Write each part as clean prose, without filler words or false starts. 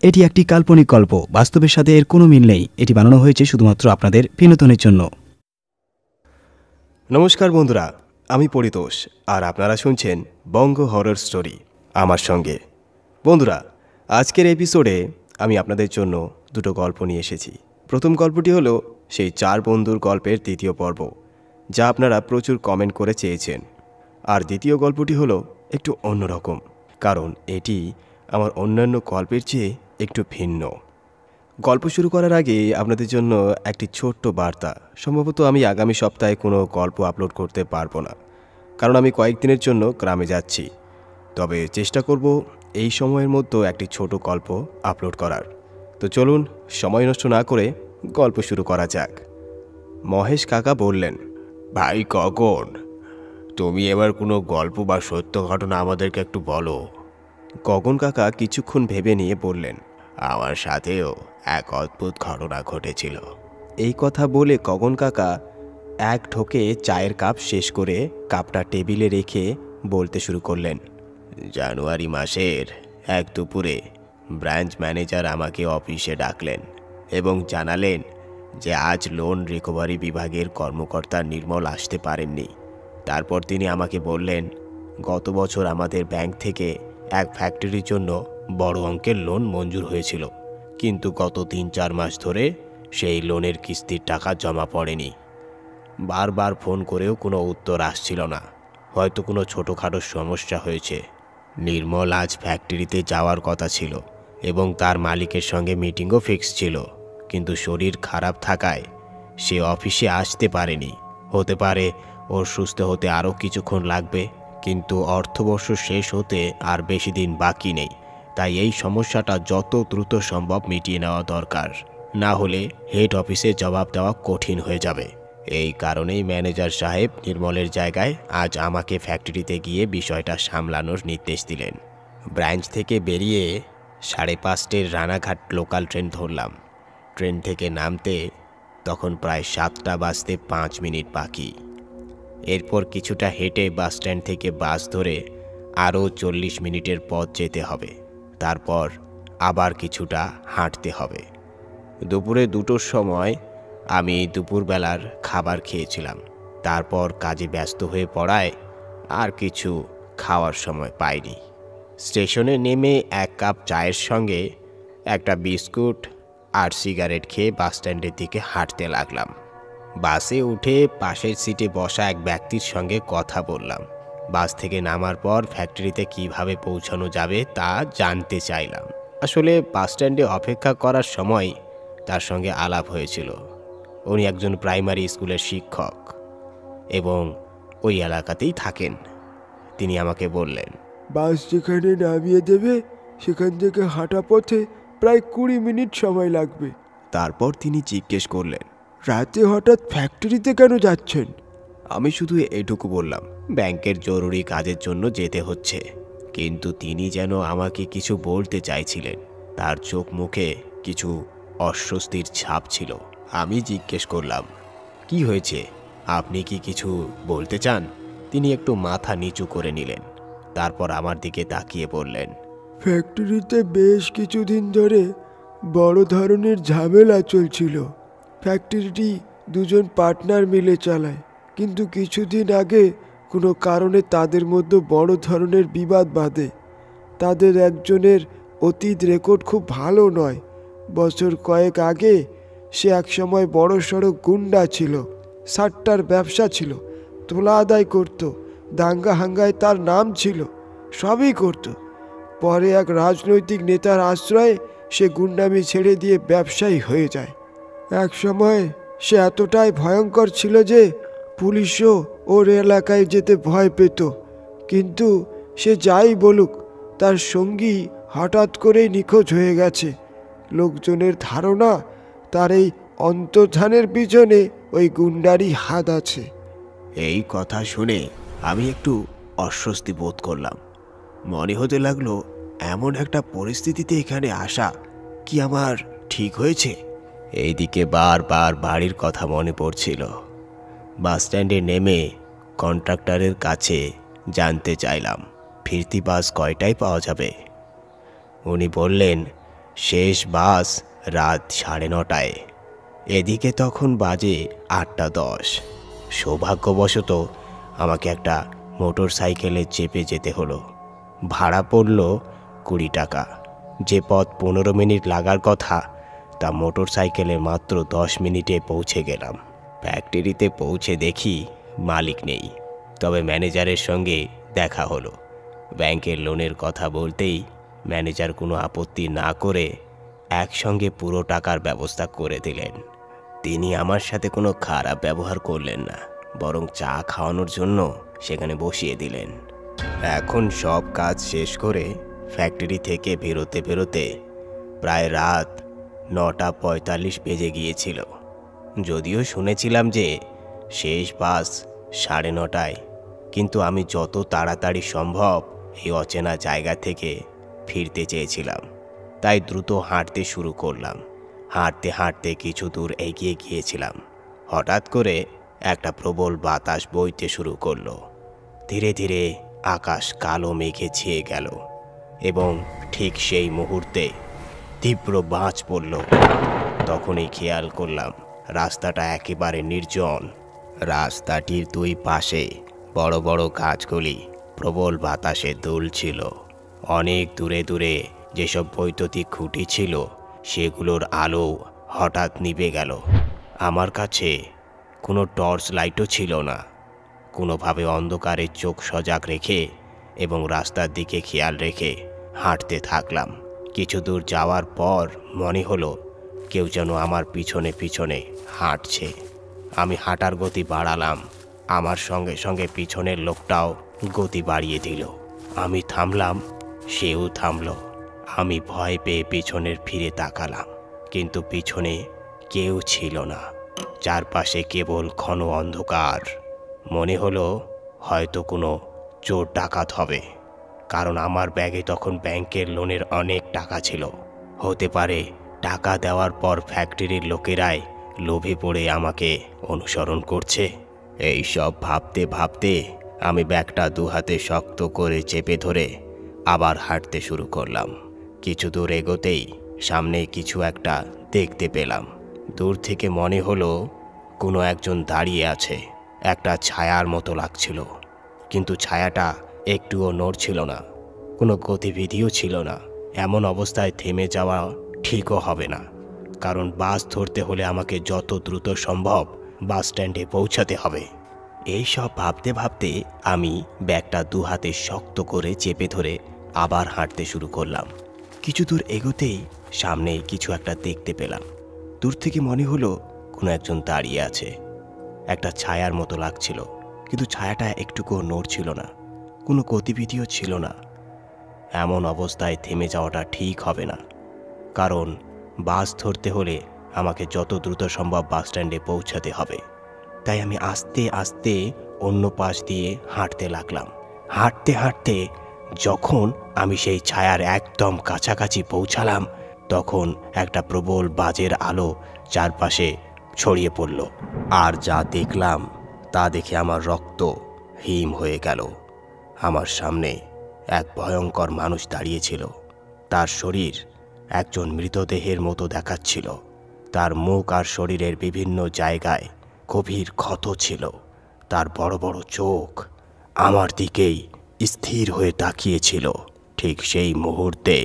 এটি একটি কাল্পনিক গল্প, বাস্তবের সাথে এর কোনো মিল নেই। এটি বানানো হয়েছে শুধুমাত্র আপনাদের বিনোদনের জন্য। নমস্কার বন্ধুরা, আমি পরিতোষ আর আপনারা শুনছেন বঙ্গ হরর স্টোরি আমার সঙ্গে। বন্ধুরা, আজকের এপিসোডে আমি আপনাদের জন্য দুটো গল্প নিয়ে এসেছি। প্রথম গল্পটি হলো সেই 4 বন্ধুর গল্পের দ্বিতীয় পর্ব, যা আপনারা প্রচুর কমেন্ট করে চেয়েছেন। আর দ্বিতীয় গল্পটি হলো একটু অন্যরকম, কারণ এটি আমার অন্যান্য গল্পের চেয়ে একটু ভিন্ন। গল্প শুরু করার আগে আপনাদের জন্য একটি ছোট্ট বার্তা। সম্ভবত আমি আগামী সপ্তাহে কোনো গল্প আপলোড করতে পারবো না, কারণ আমি কয়েকদিনের জন্য গ্রামে যাচ্ছি। তবে চেষ্টা করব এই সময়ের মধ্যে একটি ছোট গল্প আপলোড করার। তো চলুন সময় নষ্ট না করে গল্প শুরু করা যাক। মহেশ কাকা বললেন, ভাই কখন, তুমি এবার কোনো গল্প বা সত্য ঘটনা আমাদেরকে একটু বলো। গগন কাকা কিছুক্ষণ ভেবে নিয়ে বললেন, আমার সাথেও এক অদ্ভুত ঘটনা ঘটেছিল। এই কথা বলে গগন কাকা এক ঢোকে চায়ের কাপ শেষ করে কাপটা টেবিলে রেখে বলতে শুরু করলেন। জানুয়ারি মাসের এক দুপুরে ব্রাঞ্চ ম্যানেজার আমাকে অফিসে ডাকলেন এবং জানালেন যে আজ লোন রিকভারি বিভাগের কর্মকর্তা নির্মল আসতে পারেননি। তারপর তিনি আমাকে বললেন, গত বছর আমাদের ব্যাংক থেকে এক ফ্যাক্টরির জন্য বড় অঙ্কের লোন মঞ্জুর হয়েছিল, কিন্তু গত 3-4 মাস ধরে সেই লোনের কিস্তির টাকা জমা পড়েনি। বারবার ফোন করেও কোনো উত্তর আসছিল না। হয়তো কোনো ছোটোখাটো সমস্যা হয়েছে। নির্মল আজ ফ্যাক্টরিতে যাওয়ার কথা ছিল এবং তার মালিকের সঙ্গে মিটিংও ফিক্স ছিল, কিন্তু শরীর খারাপ থাকায় সে অফিসে আসতে পারেনি। হতে পারে ওর সুস্থ হতে আরও কিছুক্ষণ লাগবে, কিন্তু অর্থবর্ষ শেষ হতে আর বেশি দিন বাকি নেই। তাই এই সমস্যাটা যত দ্রুত সম্ভব মিটিয়ে নেওয়া দরকার, না হলে হেড অফিসে জবাব দেওয়া কঠিন হয়ে যাবে। এই কারণেই ম্যানেজার সাহেব নির্মলের জায়গায় আজ আমাকে ফ্যাক্টরিতে গিয়ে বিষয়টা সামলানোর নির্দেশ দিলেন। ব্রাঞ্চ থেকে বেরিয়ে 5:30 রানাঘাট লোকাল ট্রেন ধরলাম। ট্রেন থেকে নামতে তখন প্রায় 7টা বাজতে 5 মিনিট বাকি। এরপর কিছুটা হেঁটে বাস স্ট্যান্ড থেকে বাস ধরে আরও 40 মিনিটের পথ যেতে হবে। তারপর আবার কিছুটা হাঁটতে হবে। দুপুরে 2টোর সময় আমি দুপুরবেলার খাবার খেয়েছিলাম। তারপর কাজে ব্যস্ত হয়ে পড়ায় আর কিছু খাওয়ার সময় পাইনি। স্টেশনে নেমে 1 কাপ চায়ের সঙ্গে একটা বিস্কুট আর সিগারেট খেয়ে বাস স্ট্যান্ডের দিকে হাঁটতে লাগলাম। বাসে উঠে পাশের সিটে বসা এক ব্যক্তির সঙ্গে কথা বললাম। বাস থেকে নামার পর ফ্যাক্টরিতে কিভাবে পৌঁছানো যাবে তা জানতে চাইলাম। আসলে বাস স্ট্যান্ডে অপেক্ষা করার সময় তার সঙ্গে আলাপ হয়েছিল। উনি একজন প্রাইমারি স্কুলের শিক্ষক এবং ওই এলাকাতেই থাকেন। তিনি আমাকে বললেন, বাস যেখানে নামিয়ে দেবে সেখান থেকে হাঁটা পথে প্রায় 20 মিনিট সময় লাগবে। তারপর তিনি জিজ্ঞেস করলেন, রাতে হঠাৎ ফ্যাক্টরিতে কেন যাচ্ছেন? আমি শুধু এটুকু বললাম, ব্যাংকের জরুরি কাজের জন্য যেতে হচ্ছে। কিন্তু তিনি যেন আমাকে কিছু বলতে চাইছিলেন। তার চোখ মুখে কিছু অস্বস্তির ছাপ ছিল। আমি জিজ্ঞেস করলাম, কি হয়েছে, আপনি কি কিছু বলতে চান? তিনি একটু মাথা নিচু করে নিলেন। তারপর আমার দিকে তাকিয়ে বললেন, ফ্যাক্টরিতে বেশ কিছুদিন ধরে বড় ধরনের ঝামেলা চলছিল। ফ্যাক্টরিটি 2জন পার্টনার মিলে চালায়, কিন্তু কিছুদিন আগে কোনো কারণে তাদের মধ্যে বড় ধরনের বিবাদ বাধে। তাদের একজনের অতীত রেকর্ড খুব ভালো নয়। বছর কয়েক আগে সে একসময় বড়সড় গুন্ডা ছিল। সাট্টার ব্যবসা ছিল, তোলা আদায় করত, দাঙ্গা হাঙ্গায় তার নাম ছিল, সবই করত। পরে এক রাজনৈতিক নেতার আশ্রয়ে সে গুন্ডামি ছেড়ে দিয়ে ব্যবসায়ী হয়ে যায়। এক সময় সে এতটাই ভয়ঙ্কর ছিল যে পুলিশও ওর এলাকায় যেতে ভয় পেত। কিন্তু সে যাই বলুক, তার সঙ্গী হঠাৎ করেই নিখোঁজ হয়ে গেছে। লোকজনের ধারণা তার এই অন্তর্ধানের পিছনে ওই গুন্ডারই হাত আছে। এই কথা শুনে আমি একটু অস্বস্তি বোধ করলাম। মনে হতে লাগলো, এমন একটা পরিস্থিতিতে এখানে আসা কি আমার ঠিক হয়েছে? এইদিকে বারবার বাড়ির কথা মনে পড়ছিল। বাস স্ট্যান্ডে নেমে কন্ট্রাক্টরের কাছে জানতে চাইলাম ফিরতি বাস কয়টায় পাওয়া যাবে। উনি বললেন, শেষ বাস রাত 9:30। এদিকে তখন বাজে 8:10। সৌভাগ্যবশত আমাকে একটা মোটর সাইকেলে চেপে যেতে হলো। ভাড়া পড়ল 20 টাকা। যে পথ 15 মিনিট লাগার কথা তা মোটর সাইকেলে মাত্র 10 মিনিটে পৌঁছে গেলাম। ফ্যাক্টরিতে পৌঁছে দেখি মালিক নেই, তবে ম্যানেজারের সঙ্গে দেখা হলো। ব্যাংকের লোনের কথা বলতেই ম্যানেজার কোনো আপত্তি না করে একসঙ্গে পুরো টাকার ব্যবস্থা করে দিলেন। তিনি আমার সাথে কোনো খারাপ ব্যবহার করলেন না, বরং চা খাওয়ানোর জন্য সেখানে বসিয়ে দিলেন। এখন সব কাজ শেষ করে ফ্যাক্টরি থেকে বেরোতে বেরোতে প্রায় রাত 9:45 বেজে গিয়েছিল। যদিও শুনেছিলাম যে শেষ বাস 9:30, কিন্তু আমি যত তাড়াতাড়ি সম্ভব এই অচেনা জায়গা থেকে ফিরতে চেয়েছিলাম। তাই দ্রুত হাঁটতে শুরু করলাম। হাঁটতে হাঁটতে কিছু দূর এগিয়ে গিয়েছিলাম, হঠাৎ করে একটা প্রবল বাতাস বইতে শুরু করলো। ধীরে ধীরে আকাশ কালো মেঘে ছেয়ে গেল এবং ঠিক সেই মুহূর্তে তীব্র বাজ পড়ল। তখনই খেয়াল করলাম রাস্তাটা একেবারে নির্জন। রাস্তাটির দুই পাশে বড় বড় গাছগুলি প্রবল বাতাসে দুলছিল। অনেক দূরে দূরে যেসব বৈদ্যুতিক খুঁটি ছিল সেগুলোর আলো হঠাৎ নিভে গেল। আমার কাছে কোনো টর্চ লাইটও ছিল না। কোনোভাবে অন্ধকারে চোখ সজাগ রেখে এবং রাস্তার দিকে খেয়াল রেখে হাঁটতে থাকলাম। কিছু দূর যাওয়ার পর মনে হলো কেউ যেন আমার পিছনে পিছনে হাঁটছে। আমি হাঁটার গতি বাড়ালাম। আমার সঙ্গে সঙ্গে পিছনের লোকটাও গতি বাড়িয়ে দিল। আমি থামলাম, সেও থামল। আমি ভয় পেয়ে পিছনের ফিরে তাকালাম, কিন্তু পিছনে কেউ ছিল না। চারপাশে কেবল ঘন অন্ধকার। মনে হলো হয়তো কোনো চোর ডাকাত হবে, কারণ আমার ব্যাগে তখন ব্যাংকের লোনের অনেক টাকা ছিল। হতে পারে টাকা দেওয়ার পর ফ্যাক্টরির লোকেরাই লোভে পড়ে আমাকে অনুসরণ করছে। এই সব ভাবতে ভাবতে আমি ব্যাগটা দুহাতে শক্ত করে চেপে ধরে আবার হাঁটতে শুরু করলাম। কিছু দূর এগোতেই সামনে কিছু একটা দেখতে পেলাম। দূর থেকে মনে হলো কোনো একজন দাঁড়িয়ে আছে। একটা ছায়ার মতো লাগছিল, কিন্তু ছায়াটা একটুও নড়ছিল না, কোনো গতিবিধিও ছিল না। এমন অবস্থায় থেমে যাওয়া ঠিকও হবে না, কারণ বাস ধরতে হলে আমাকে যত দ্রুত সম্ভব বাস স্ট্যান্ডে পৌঁছাতে হবে। এই সব ভাবতে ভাবতে আমি ব্যাগটা দুহাতে শক্ত করে চেপে ধরে আবার হাঁটতে শুরু করলাম। কিছু দূর এগোতেই সামনে কিছু একটা দেখতে পেলাম। দূর থেকে মনে হলো কোনো একজন দাঁড়িয়ে আছে। একটা ছায়ার মতো লাগছিল, কিন্তু ছায়াটা একটুকুও নড়ছিল না, কোনো গতিবিধিও ছিল না। এমন অবস্থায় থেমে যাওয়াটা ঠিক হবে না, কারণ বাস ধরতে হলে আমাকে যত দ্রুত সম্ভব বাস স্ট্যান্ডে পৌঁছাতে হবে। তাই আমি আস্তে আস্তে অন্য পাশ দিয়ে হাঁটতে লাগলাম। হাঁটতে হাঁটতে যখন আমি সেই ছায়ার একদম কাছাকাছি পৌঁছালাম, তখন একটা প্রবল বাজের আলো চারপাশে ছড়িয়ে পড়ল। আর যা দেখলাম তা দেখে আমার রক্ত হিম হয়ে গেল। আমার সামনে এক ভয়ঙ্কর মানুষ দাঁড়িয়েছিল। তার শরীর একজন মৃতদেহের মতো দেখাচ্ছিল। তার মুখ আর শরীরের বিভিন্ন জায়গায় গভীর ক্ষত ছিল। তার বড় বড় চোখ আমার দিকেই স্থির হয়ে তাকিয়েছিল। ঠিক সেই মুহূর্তে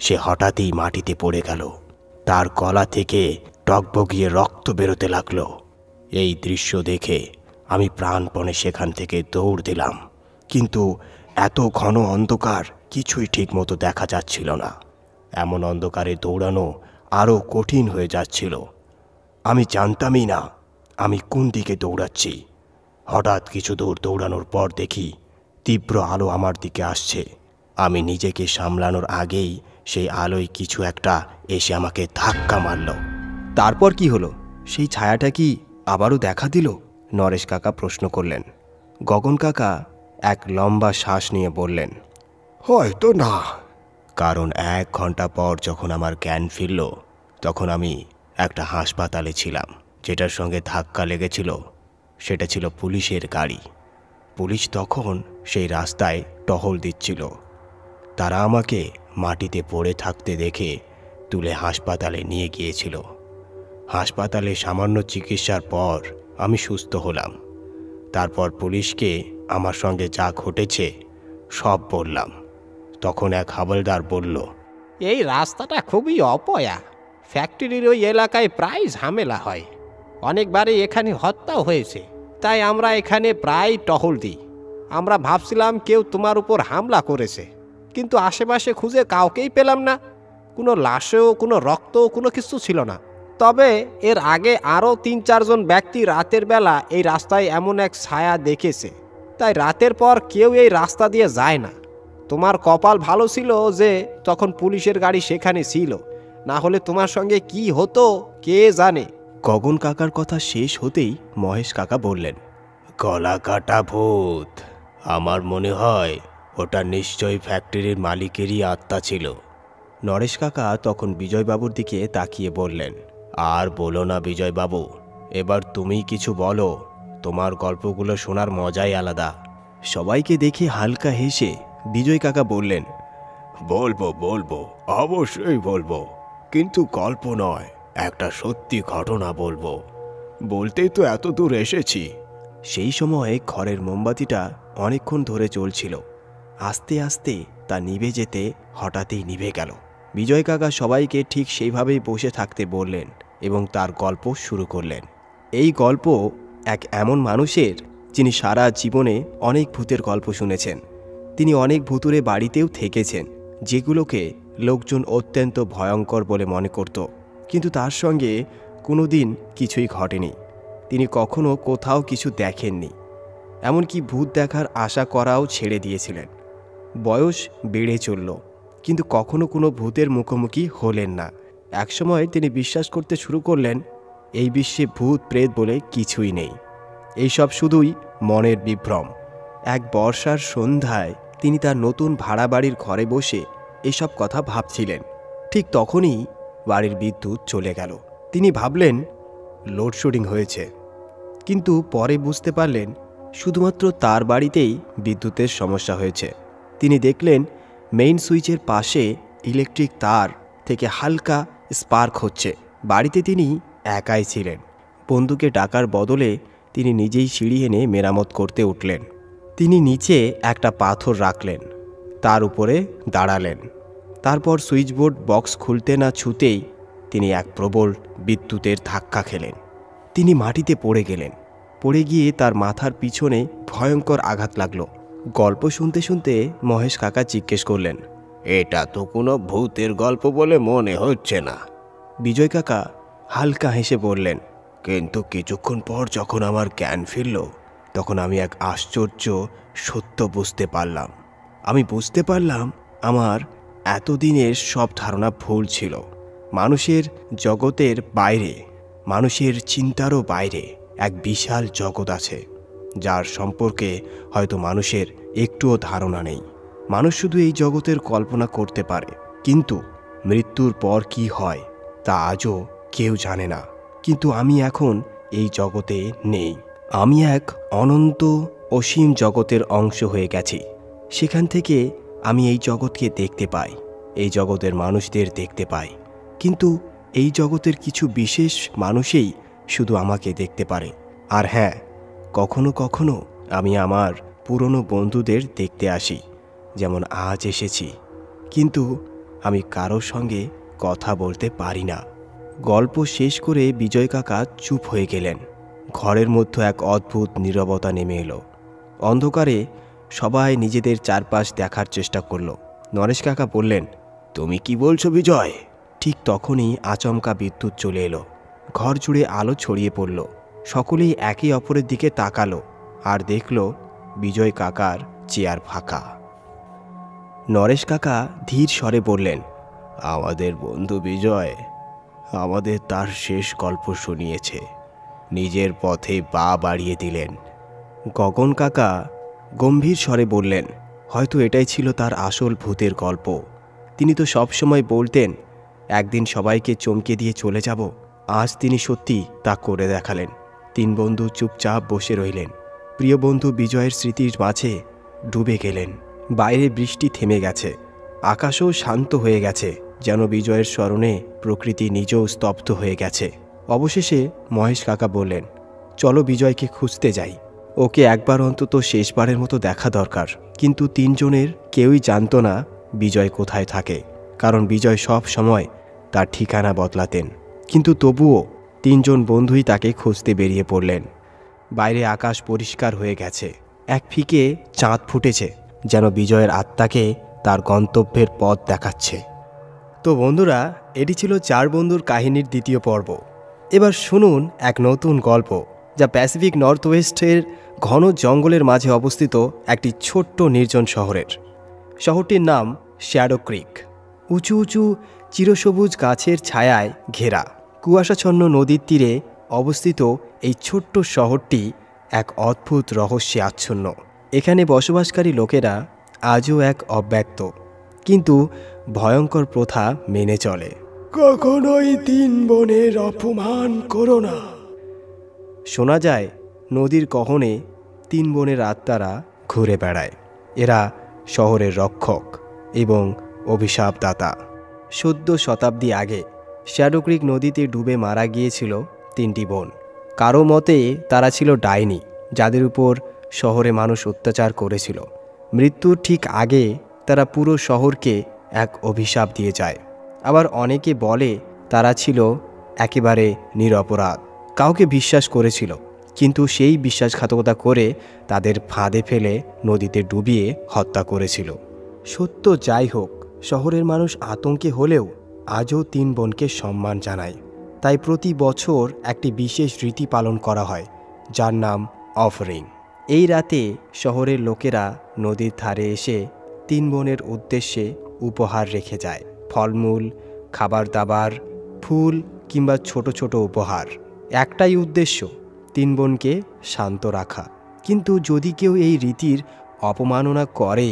সে হঠাৎই মাটিতে পড়ে গেল। তার গলা থেকে টকবগিয়ে রক্ত বেরোতে লাগলো। এই দৃশ্য দেখে আমি প্রাণপণে সেখান থেকে দৌড় দিলাম, কিন্তু এত ঘন অন্ধকার কিছুই ঠিকমতো দেখা যাচ্ছিল না। এমন অন্ধকারে দৌড়ানো আরও কঠিন হয়ে যাচ্ছিল। আমি জানতামই না আমি কোন দিকে দৌড়াচ্ছি। হঠাৎ কিছু দূর দৌড়ানোর পর দেখি তীব্র আলো আমার দিকে আসছে। আমি নিজেকে সামলানোর আগেই সেই আলোয় কিছু একটা এসে আমাকে ধাক্কা মারল। তারপর কি হলো? সেই ছায়াটা কি আবারও দেখা দিল? নরেশ কাকা প্রশ্ন করলেন। গগন কাকা এক লম্বা শ্বাস নিয়ে বললেন, হয়তো না। কারণ 1 ঘন্টা পর যখন আমার জ্ঞান ফিরল, তখন আমি একটা হাসপাতালে ছিলাম। যেটার সঙ্গে ধাক্কা লেগেছিল সেটা ছিল পুলিশের গাড়ি। পুলিশ তখন সেই রাস্তায় টহল দিচ্ছিল। তারা আমাকে মাটিতে পড়ে থাকতে দেখে তুলে হাসপাতালে নিয়ে গিয়েছিল। হাসপাতালে সামান্য চিকিৎসার পর আমি সুস্থ হলাম। তারপর পুলিশকে আমার সঙ্গে যা ঘটেছে সব বললাম। তখন এক হাবলদার বলল, এই রাস্তাটা খুবই অপয়া। ফ্যাক্টরির ওই এলাকায় প্রায় ঝামেলা হয়, অনেকবারই এখানে হত্যাও হয়েছে। তাই আমরা এখানে প্রায় টহল দিই। আমরা ভাবছিলাম কেউ তোমার উপর হামলা করেছে, কিন্তু আশেপাশে খুঁজে কাউকেই পেলাম না। কোনো লাশেও কোনো রক্তও কোনো কিছু ছিল না। তবে এর আগে আরও ৩-৪ জন ব্যক্তি রাতের বেলা এই রাস্তায় এমন এক ছায়া দেখেছে। তাই রাতের পর কেউ এই রাস্তা দিয়ে যায় না। তোমার কপাল ভালো ছিল যে তখন পুলিশের গাড়ি সেখানে ছিল, না হলে তোমার সঙ্গে কি হতো কে জানে। গগন কাকার কথা শেষ হতেই মহেশ কাকা বললেন, গলা কাটা ভূত। আমার মনে হয় ওটা নিশ্চয়ই ফ্যাক্টরির মালিকেরই আত্মা ছিল। নরেশ কাকা তখন বিজয়বাবুর দিকে তাকিয়ে বললেন, আর বলো না বিজয়বাবু, এবার তুমি কিছু বলো। তোমার গল্পগুলো শোনার মজাই আলাদা। সবাইকে দেখে হালকা হেসে বিজয় কাকা বললেন, বলবো বলবো, অবশ্যই বলবো, কিন্তু গল্প নয়, একটা সত্যি ঘটনা বলবো। বলতেই তো এত দূর এসেছি। সেই সময়ে ঘরের মোমবাতিটা অনেকক্ষণ ধরে চলছিল। আস্তে আস্তে তা নিভে যেতে হঠাৎই নিভে গেল। বিজয় কাকা সবাইকে ঠিক সেইভাবেই বসে থাকতে বললেন এবং তার গল্প শুরু করলেন। এই গল্প এক এমন মানুষের, যিনি সারা জীবনে অনেক ভূতের গল্প শুনেছেন। তিনি অনেক ভুতুরে বাড়িতেও থেকেছেন, যেগুলোকে লোকজন অত্যন্ত ভয়ঙ্কর বলে মনে করত, কিন্তু তার সঙ্গে কোনো দিন কিছুই ঘটেনি। তিনি কখনো কোথাও কিছু দেখেননি, এমনকি ভূত দেখার আশা করাও ছেড়ে দিয়েছিলেন। বয়স বেড়ে চলল, কিন্তু কখনো কোনো ভূতের মুখোমুখি হলেন না। একসময় তিনি বিশ্বাস করতে শুরু করলেন, এই বিশ্বে ভূত প্রেত বলে কিছুই নেই, এইসব শুধুই মনের বিভ্রম। এক বর্ষার সন্ধ্যায় তিনি তার নতুন ভাড়া বাড়ির ঘরে বসে এসব কথা ভাবছিলেন। ঠিক তখনই বাড়ির বিদ্যুৎ চলে গেল। তিনি ভাবলেন লোডশেডিং হয়েছে, কিন্তু পরে বুঝতে পারলেন শুধুমাত্র তার বাড়িতেই বিদ্যুতের সমস্যা হয়েছে। তিনি দেখলেন মেইন সুইচের পাশে ইলেকট্রিক তার থেকে হালকা স্পার্ক হচ্ছে। বাড়িতে তিনি একাই ছিলেন। বন্ধুকে ডাকার বদলে তিনি নিজেই সিঁড়ি এনে মেরামত করতে উঠলেন। তিনি নিচে একটা পাথর রাখলেন, তার উপরে দাঁড়ালেন। তারপর সুইচবোর্ড বক্স খুলতে না ছুতেই তিনি এক প্রবল বিদ্যুতের ধাক্কা খেলেন। তিনি মাটিতে পড়ে গেলেন। পড়ে গিয়ে তার মাথার পিছনে ভয়ঙ্কর আঘাত লাগলো। গল্প শুনতে শুনতে মহেশ কাকা জিজ্ঞেস করলেন, এটা তো কোনো ভূতের গল্প বলে মনে হচ্ছে না। বিজয় কাকা হালকা হেসে বললেন, কিন্তু কিছুক্ষণ পর যখন আমার জ্ঞান ফিরল, তখন আমি এক আশ্চর্য সত্য বুঝতে পারলাম। আমি বুঝতে পারলাম আমার এতদিনের সব ধারণা ভুল ছিল। মানুষের জগতের বাইরে, মানুষের চিন্তারও বাইরে এক বিশাল জগৎ আছে, যার সম্পর্কে হয়তো মানুষের একটুও ধারণা নেই। মানুষ শুধু এই জগতের কল্পনা করতে পারে, কিন্তু মৃত্যুর পর কি হয় তা আজও কেউ জানে না। কিন্তু আমি এখন এই জগতে নেই। আমি এক অনন্ত অসীম জগতের অংশ হয়ে গেছি। সেখান থেকে আমি এই জগৎকে দেখতে পাই, এই জগতের মানুষদের দেখতে পাই, কিন্তু এই জগতের কিছু বিশেষ মানুষই শুধু আমাকে দেখতে পারে। আর হ্যাঁ, কখনো কখনো আমি আমার পুরনো বন্ধুদের দেখতে আসি, যেমন আজ এসেছি, কিন্তু আমি কারোর সঙ্গে কথা বলতে পারি না। গল্প শেষ করে বিজয় কাকা চুপ হয়ে গেলেন। ঘরের মধ্যে এক অদ্ভুত নীরবতা নেমে এলো। অন্ধকারে সবাই নিজেদের চারপাশ দেখার চেষ্টা করল। নরেশ কাকা বললেন, তুমি কি বলছো বিজয়? ঠিক তখনই আচমকা বিদ্যুৎ চলে এলো। ঘর জুড়ে আলো ছড়িয়ে পড়ল। সকলেই একে অপরের দিকে তাকালো আর দেখল বিজয় কাকার চেয়ার ফাঁকা। নরেশ কাকা ধীর স্বরে বললেন, আমাদের বন্ধু বিজয় আমাদের তার শেষ গল্প শুনিয়েছে, নিজের পথে পা বাড়িয়ে দিলেন। গগন কাকা গম্ভীর স্বরে বললেন, হয়তো এটাই ছিল তার আসল ভূতের গল্প। তিনি তো সবসময় বলতেন একদিন সবাইকে চমকে দিয়ে চলে যাব। আজ তিনি সত্যি তা করে দেখালেন। তিন বন্ধু চুপচাপ বসে রইলেন। প্রিয় বন্ধু বিজয়ের স্মৃতির মাঝে ডুবে গেলেন। বাইরে বৃষ্টি থেমে গেছে, আকাশও শান্ত হয়ে গেছে, যেন বিজয়ের স্মরণে প্রকৃতি নিজেও স্তব্ধ হয়ে গেছে। অবশেষে মহেশ কাকা বললেন, চলো বিজয়কে খুঁজতে যাই, ওকে একবার অন্তত শেষবারের মতো দেখা দরকার। কিন্তু তিনজনের কেউই জানতো না বিজয় কোথায় থাকে, কারণ বিজয় সব সময় তার ঠিকানা বদলাতেন। কিন্তু তবুও তিনজন বন্ধুই তাকে খুঁজতে বেরিয়ে পড়লেন। বাইরে আকাশ পরিষ্কার হয়ে গেছে, এক ফিকে চাঁদ ফুটেছে, যেন বিজয়ের আত্মাকে তার গন্তব্যের পথ দেখাচ্ছে। তো বন্ধুরা, এটি ছিল চার বন্ধুর কাহিনীর দ্বিতীয় পর্ব। এবার শুনুন এক নতুন গল্প, যা প্যাসিফিক নর্থ ওয়েস্টের ঘন জঙ্গলের মাঝে অবস্থিত একটি ছোট্ট নির্জন শহরের। শহরটির নাম শ্যাডো ক্রিক। উঁচু উঁচু চিরসবুজ গাছের ছায়ায় ঘেরা কুয়াশাচ্ছন্ন নদীর তীরে অবস্থিত এই ছোট্ট শহরটি এক অদ্ভুত রহস্যে আচ্ছন্ন। এখানে বসবাসকারী লোকেরা আজও এক অব্যক্ত কিন্তু ভয়ঙ্কর প্রথা মেনে চলে। কখনোই তিন বোনের অপমান করো না। শোনা যায় নদীর কহনে তিন বোনের আত্মারা ঘুরে বেড়ায়। এরা শহরের রক্ষক এবং অভিশাপদাতা। ১৪ শতাব্দী আগে শ্যাডো ক্রিক নদীতে ডুবে মারা গিয়েছিল তিনটি বোন। কারো মতে তারা ছিল ডাইনি, যাদের উপর শহরে মানুষ অত্যাচার করেছিল। মৃত্যুর ঠিক আগে তারা পুরো শহরকে এক অভিশাপ দিয়ে যায়। আবার অনেকে বলে তারা ছিল একেবারে নিরপরাধ, কাউকে বিশ্বাস করেছিল, কিন্তু সেই বিশ্বাসঘাতকতা করে তাদের ফাঁদে ফেলে নদীতে ডুবিয়ে হত্যা করেছিল। সত্য যাই হোক, শহরের মানুষ আতঙ্কে হলেও আজও তিন বোনকে সম্মান জানায়। তাই প্রতি বছর একটি বিশেষ রীতি পালন করা হয়, যার নাম অফারিং। এই রাতে শহরের লোকেরা নদীর ধারে এসে তিন বোনের উদ্দেশ্যে উপহার রেখে যায়। ফলমূল, খাবার দাবার, ফুল কিংবা ছোট ছোট উপহার। একটাই উদ্দেশ্য, তিন বোনকে শান্ত রাখা। কিন্তু যদি কেউ এই রীতির অপমাননা করে,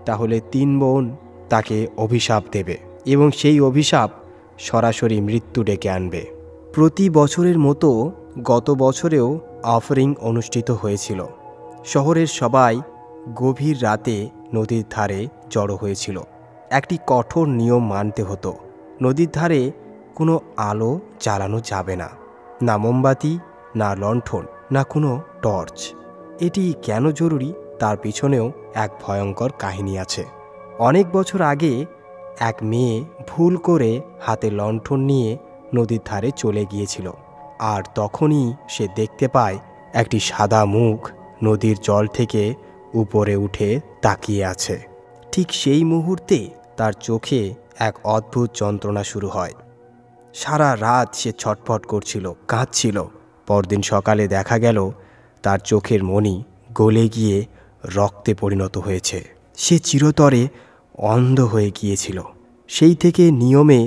তাহলে তিন বোন তাকে অভিশাপ দেবে এবং সেই অভিশাপ সরাসরি মৃত্যু ডেকে আনবে। প্রতি বছরের মতো গত বছরেও অফারিং অনুষ্ঠিত হয়েছিল। শহরের সবাই গভীর রাতে নদীর ধারে জড়ো হয়েছিল। একটি কঠোর নিয়ম মানতে হতো, নদীর ধারে কোনো আলো জ্বালানো যাবে না, না মোমবাতি, না লণ্ঠন, না কোনো টর্চ। এটি কেন জরুরি তার পিছনেও এক ভয়ঙ্কর কাহিনী আছে। অনেক বছর আগে এক মেয়ে ভুল করে হাতে লণ্ঠন নিয়ে নদীর ধারে চলে গিয়েছিল, আর তখনই সে দেখতে পায় একটি সাদা মুখ নদীর জল থেকে উপরে উঠে তাকিয়ে আছে। ঠিক সেই মুহূর্তে তার চোখে এক অদ্ভুত যন্ত্রণা শুরু হয়। সারা রাত সে ছটফট করছিল, কাঁদছিল। পরদিন সকালে দেখা গেল তার চোখের মণি গলে গিয়ে রক্তে পরিণত হয়েছে। সে চিরতরে অন্ধ হয়ে গিয়েছিল। সেই থেকে নিয়মে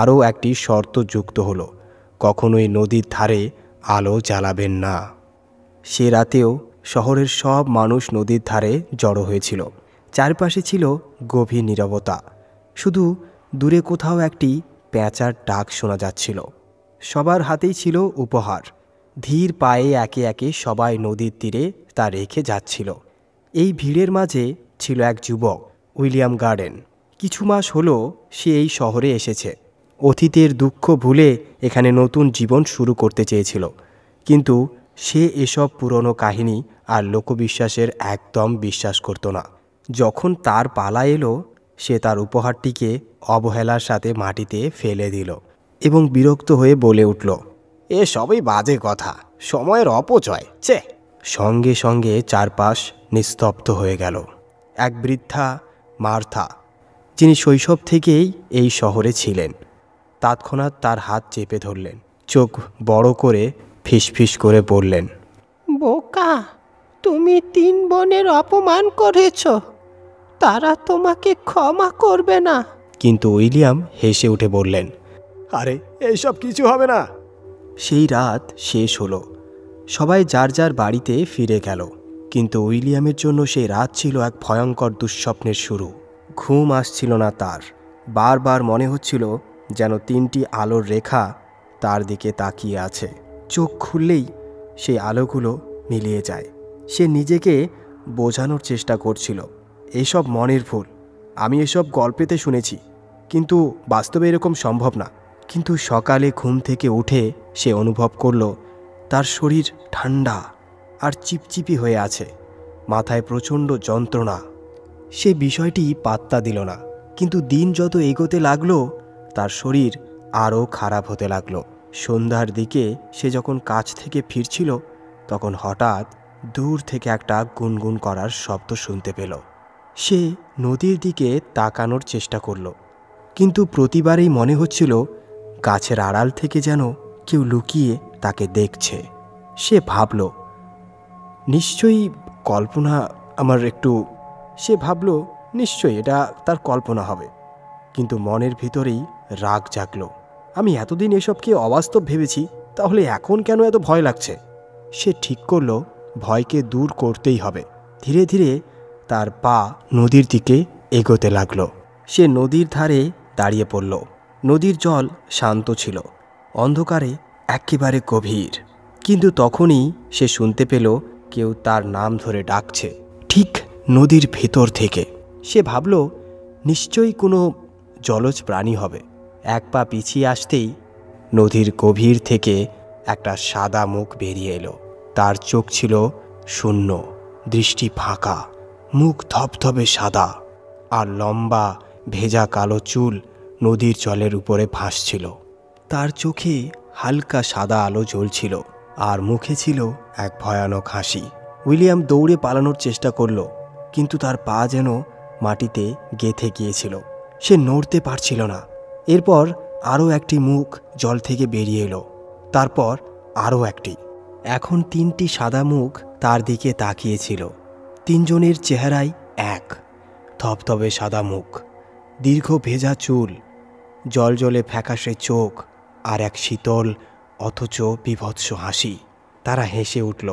আরও একটি শর্ত যুক্ত হলো, কখনোই নদীর ধারে আলো জ্বালাবেন না। সে রাতেও শহরের সব মানুষ নদীর ধারে জড়ো হয়েছিল। চারপাশে ছিল গভীর নীরবতা, শুধু দূরে কোথাও একটি পেঁচার ডাক শোনা যাচ্ছিল। সবার হাতেই ছিল উপহার। ধীর পায়ে একে একে সবাই নদীর তীরে তা রেখে যাচ্ছিল। এই ভিড়ের মাঝে ছিল এক যুবক, উইলিয়াম গার্ডেন। কিছু মাস হলো সে এই শহরে এসেছে। অতীতের দুঃখ ভুলে এখানে নতুন জীবন শুরু করতে চেয়েছিল, কিন্তু সে এসব পুরনো কাহিনী আর লোকবিশ্বাসের একদম বিশ্বাস করত না। যখন তার পালা এলো, সে তার উপহারটিকে অবহেলার সাথে মাটিতে ফেলে দিল এবং বিরক্ত হয়ে বলে উঠল, এ সবই বাজে কথা, সময়ের অপচয়। চে! সঙ্গে সঙ্গে চারপাশ নিস্তব্ধ হয়ে গেল। এক বৃদ্ধা মার্থা, যিনি শৈশব থেকেই এই শহরে ছিলেন, তৎক্ষণাৎ তার হাত চেপে ধরলেন। চোখ বড় করে ফিসফিস করে বললেন, বোকা, তুমি তিন বোনের অপমান করেছ, তারা তোমাকে ক্ষমা করবে না। কিন্তু উইলিয়াম হেসে উঠে বললেন, আরে এইসব কিছু হবে না। সেই রাত শেষ হলো। সবাই যার যার বাড়িতে ফিরে গেল, কিন্তু উইলিয়ামের জন্য সেই রাত ছিল এক ভয়ঙ্কর দুঃস্বপ্নের শুরু। ঘুম আসছিল না তার। বারবার মনে হচ্ছিল যেন তিনটি আলোর রেখা তার দিকে তাকিয়ে আছে। চোখ খুললেই সেই আলোগুলো মিলিয়ে যায়। সে নিজেকে বোঝানোর চেষ্টা করছিল, এসব মনের ভুল, আমি এসব গল্পেতে শুনেছি, কিন্তু বাস্তবে এরকম সম্ভব না। কিন্তু সকালে ঘুম থেকে উঠে সে অনুভব করল তার শরীর ঠান্ডা আর চিপচিপি হয়ে আছে, মাথায় প্রচণ্ড যন্ত্রণা। সে বিষয়টি পাত্তা দিল না, কিন্তু দিন যত এগোতে লাগলো তার শরীর আরও খারাপ হতে লাগলো। সন্ধ্যার দিকে সে যখন কাজ থেকে ফিরছিল তখন হঠাৎ দূর থেকে একটা গুনগুন করার শব্দ শুনতে পেল। সে নদীর দিকে তাকানোর চেষ্টা করল, কিন্তু প্রতিবারেই মনে হচ্ছিল গাছের আড়াল থেকে যেন কেউ লুকিয়ে তাকে দেখছে। সে ভাবল নিশ্চয়ই কল্পনা নিশ্চয়ই এটা তার কল্পনা হবে। কিন্তু মনের ভিতরেই রাগ জাগল, আমি এতদিন এসবকে অবাস্তব ভেবেছি, তাহলে এখন কেন এত ভয় লাগছে? সে ঠিক করল ভয়কে দূর করতেই হবে। ধীরে ধীরে তার পা নদীর দিকে এগোতে লাগলো। সে নদীর ধারে দাঁড়িয়ে পড়ল। নদীর জল শান্ত ছিল, অন্ধকারে একেবারে গভীর। কিন্তু তখনই সে শুনতে পেল কেউ তার নাম ধরে ডাকছে, ঠিক নদীর ভেতর থেকে। সে ভাবল নিশ্চয়ই কোনো জলজ প্রাণী হবে। এক পা পিছিয়ে আসতেই নদীর গভীর থেকে একটা সাদা মুখ বেরিয়ে এলো। তার চোখ ছিল শূন্য, দৃষ্টি ফাঁকা, মুখ ধবধবে সাদা, আর লম্বা ভেজা কালো চুল নদীর জলের উপরে ভাসছিল। তার চোখে হালকা সাদা আলো জ্বলছিল, আর মুখে ছিল এক ভয়ানক হাসি। উইলিয়াম দৌড়ে পালানোর চেষ্টা করল, কিন্তু তার পা যেন মাটিতে গেঁথে গিয়েছিল। সে নড়তে পারছিল না। এরপর আরও একটি মুখ জল থেকে বেরিয়ে এলো, তারপর আরও একটি। এখন 3টি সাদা মুখ তার দিকে তাকিয়েছিল। 3 জনের চেহারাই এক, থপথপে সাদা মুখ, দীর্ঘ ভেজা চুল, জলজলে ফ্যাকাশে চোখ, আর এক শীতল অথচ বীভৎস হাসি। তারা হেসে উঠল।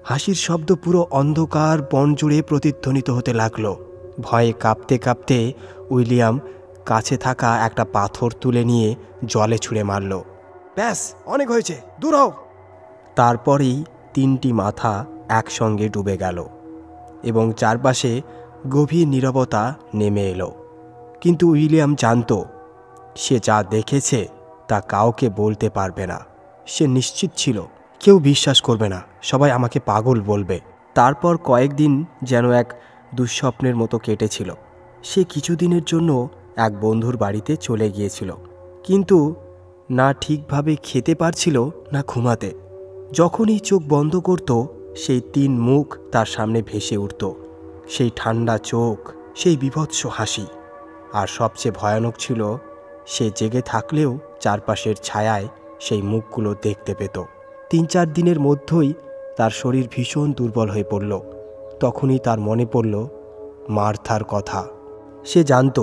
হাসির শব্দ পুরো অন্ধকার বন জুড়ে প্রতিধ্বনিত হতে লাগল। ভয়ে কাঁপতে কাঁপতে উইলিয়াম কাছে থাকা একটা পাথর তুলে নিয়ে জলে ছুঁড়ে মারল। ব্যাস, অনেক হয়েছে, দূর হও। তারপরেই 3টি মাথা একসঙ্গে ডুবে গেল এবং চারপাশে গভীর নীরবতা নেমে এলো। কিন্তু উইলিয়াম জানত সে যা দেখেছে তা কাউকে বলতে পারবে না। সে নিশ্চিত ছিল কেউ বিশ্বাস করবে না, সবাই আমাকে পাগল বলবে। তারপর কয়েকদিন যেন এক দুঃস্বপ্নের মতো কেটেছিল। সে কিছুদিনের জন্য এক বন্ধুর বাড়িতে চলে গিয়েছিল, কিন্তু না ঠিকভাবে খেতে পারছিল না ঘুমাতে। যখনই চোখ বন্ধ করত সেই 3 মুখ তার সামনে ভেসে উঠত, সেই ঠান্ডা চোখ, সেই বীভৎস হাসি। আর সবচেয়ে ভয়ানক ছিল সে জেগে থাকলেও চারপাশের ছায়ায় সেই মুখগুলো দেখতে পেত। 3-4 দিনের মধ্যেই তার শরীর ভীষণ দুর্বল হয়ে পড়ল। তখনই তার মনে পড়ল মার্থার কথা। সে জানত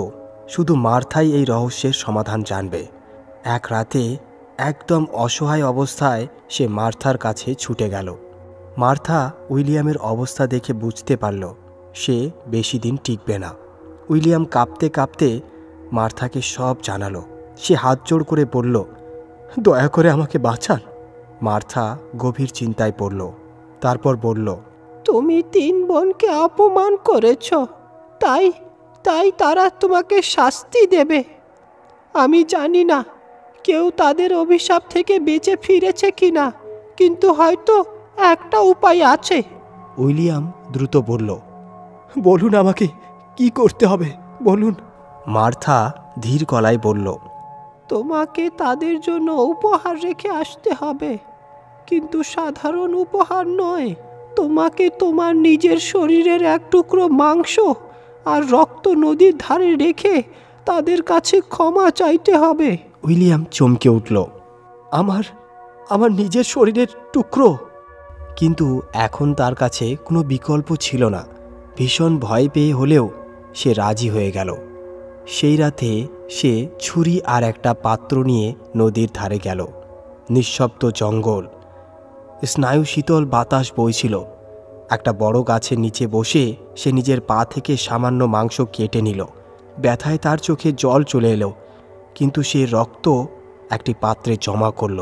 শুধু মার্থাই এই রহস্যের সমাধান জানবে। এক রাতে একদম অসহায় অবস্থায় সে মার্থার কাছে ছুটে গেল। মার্থা উইলিয়ামের অবস্থা দেখে বুঝতে পারল সে বেশি দিন টিকবে না। উইলিয়াম কাঁপতে কাঁপতে মার্থাকে সব জানালো। সে হাত জোড় করে বলল, দয়া করে আমাকে বাঁচান। মার্থা গভীর চিন্তায় পড়ল। তারপর বলল, তুমি 3 বোনকে অপমান করেছ, তাই তারা তোমাকে শাস্তি দেবে। আমি জানি না কেউ তাদের অভিশাপ থেকে বেঁচে ফিরেছে কিনা, কিন্তু হয়তো একটা উপায় আছে। উইলিয়াম দ্রুত বলল, বলুন আমাকে কি করতে হবে, বলুন। মার্থা ধীর গলায় বলল, তোমাকে তাদের জন্য উপহার রেখে আসতে হবে, কিন্তু সাধারণ উপহার নয়। তোমাকে তোমার নিজের শরীরের এক টুকরো মাংস আর রক্ত নদীর ধারে রেখে তাদের কাছে ক্ষমা চাইতে হবে। উইলিয়াম চমকে উঠল, আমার নিজের শরীরের টুকরো? কিন্তু এখন তার কাছে কোনো বিকল্প ছিল না। ভীষণ ভয় পেয়ে হলেও সে রাজি হয়ে গেল। সেই রাতে সে ছুরি আর একটা পাত্র নিয়ে নদীর ধারে গেল। নিঃশব্দ জঙ্গল, স্নায়ু শীতল বাতাস বইছিল। একটা বড় গাছের নিচে বসে সে নিজের পা থেকে সামান্য মাংস কেটে নিল। ব্যথায় তার চোখে জল চলে এলো, কিন্তু সে রক্ত একটি পাত্রে জমা করল।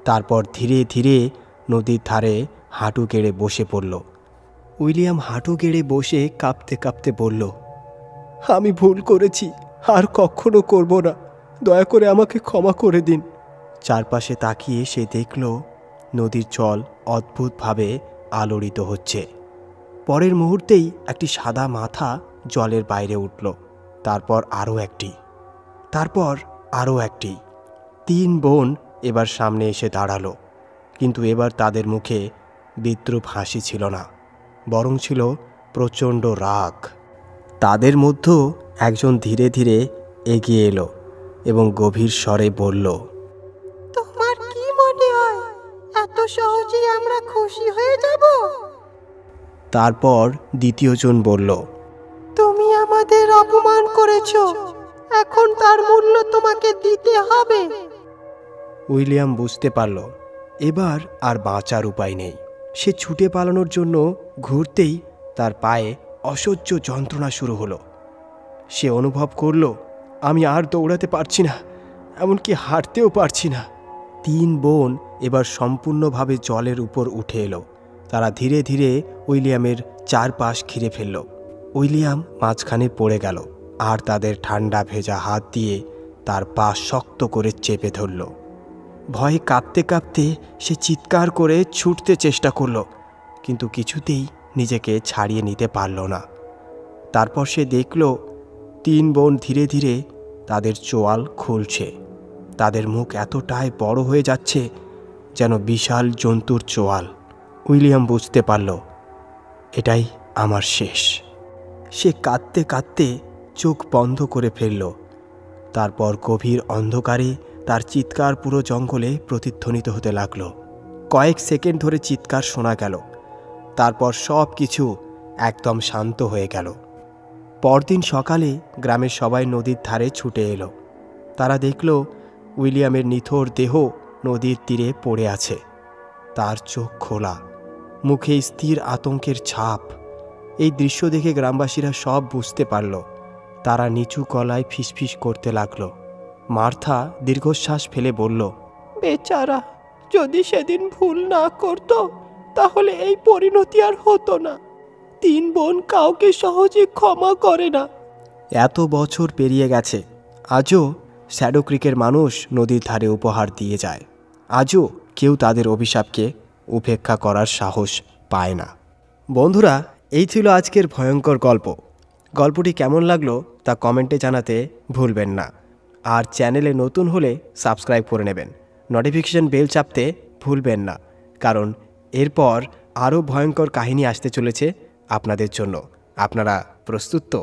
তারপর ধীরে ধীরে নদীর ধারে হাঁটু গেড়ে বসে পড়ল। উইলিয়াম হাঁটু গেড়ে বসে কাঁপতে কাঁপতে বলল, আমি ভুল করেছি, আর কখনো করব না, দয়া করে আমাকে ক্ষমা করে দিন। চারপাশে তাকিয়ে সে দেখল নদীর জল অদ্ভুতভাবে আলোড়িত হচ্ছে। পরের মুহূর্তেই একটি সাদা মাথা জলের বাইরে উঠল, তারপর আরও একটি, তারপর আরও একটি। 3 বোন এবার সামনে এসে দাঁড়ালো, কিন্তু এবার তাদের মুখে বিদ্রূপ হাসি ছিল না, বরং ছিল প্রচণ্ড রাগ। তাদের মধ্যেও একজন ধীরে ধীরে এগিয়ে এলো এবং গভীর স্বরে বলল, তোমার কি মনে হয় এত সহজেই আমরা খুশি হয়ে যাব? তারপর দ্বিতীয়জন বলল, তুমি আমাদের অপমান করেছো, এখন তার মূল্য তোমাকে দিতে হবে। উইলিয়াম বুঝতে পারল এবার আর বাঁচার উপায় নেই। সে ছুটে পালানোর জন্য ঘুরতেই তার পায়ে অসহ্য যন্ত্রণা শুরু হলো। সে অনুভব করল, আমি আর দৌড়াতে পারছি না, এমনকি হাঁটতেও পারছি না। 3 বোন এবার সম্পূর্ণভাবে জলের উপর উঠে এলো। তারা ধীরে ধীরে উইলিয়ামের চারপাশ ঘিরে ফেলল। উইলিয়াম মাঝখানে পড়ে গেল, আর তাদের ঠান্ডা ভেজা হাত দিয়ে তার পা শক্ত করে চেপে ধরল। ভয়ে কাঁপতে কাঁপতে সে চিৎকার করে ছুটতে চেষ্টা করল, কিন্তু কিছুতেই নিজেকে ছাড়িয়ে নিতে পারল না। তারপর সে দেখল 3 বোন ধীরে ধীরে তাদের চোয়াল খুলছে। তাদের মুখ এতটাই বড় হয়ে যাচ্ছে যেন বিশাল জন্তুর চোয়াল। উইলিয়াম বুঝতে পারল এটাই আমার শেষ। সে কাঁদতে কাঁদতে চোখ বন্ধ করে ফেলল। তারপর গভীর অন্ধকারে তার চিৎকার পুরো জঙ্গলে প্রতিধ্বনিত হতে লাগলো। কয়েক সেকেন্ড ধরে চিৎকার শোনা গেল, তারপর সব কিছু একদম শান্ত হয়ে গেল। পরদিন সকালে গ্রামের সবাই নদীর ধারে ছুটে এলো। তারা দেখল উইলিয়ামের নিথর দেহ নদীর তীরে পড়ে আছে। তার চোখ খোলা, মুখে স্থির আতঙ্কের ছাপ। এই দৃশ্য দেখে গ্রামবাসীরা সব বুঝতে পারল। তারা নিচু গলায় ফিসফিস করতে লাগলো। মার্থা দীর্ঘশ্বাস ফেলে বলল, বেচারা, যদি সেদিন ভুল না করতো তাহলে এই পরিণতি আর হতো না। 3 বোন কাউকে সহজে ক্ষমা করে না। এত বছর পেরিয়ে গেছে, আজও শ্যাডো ক্রিকের মানুষ নদীর ধারে উপহার দিয়ে যায়। আজও কেউ তাদের অভিশাপকে উপেক্ষা করার সাহস পায় না। বন্ধুরা, এই ছিল আজকের ভয়ঙ্কর গল্প। গল্পটি কেমন লাগলো তা কমেন্টে জানাতে ভুলবেন না। আর চ্যানেলে নতুন হলে সাবস্ক্রাইব করে নেবেন, নোটিফিকেশন বেল চাপতে ভুলবেন না, কারণ এরপর আরও ভয়ঙ্কর কাহিনী আসতে চলেছে আপনাদের জন্য। আপনারা প্রস্তুত তো?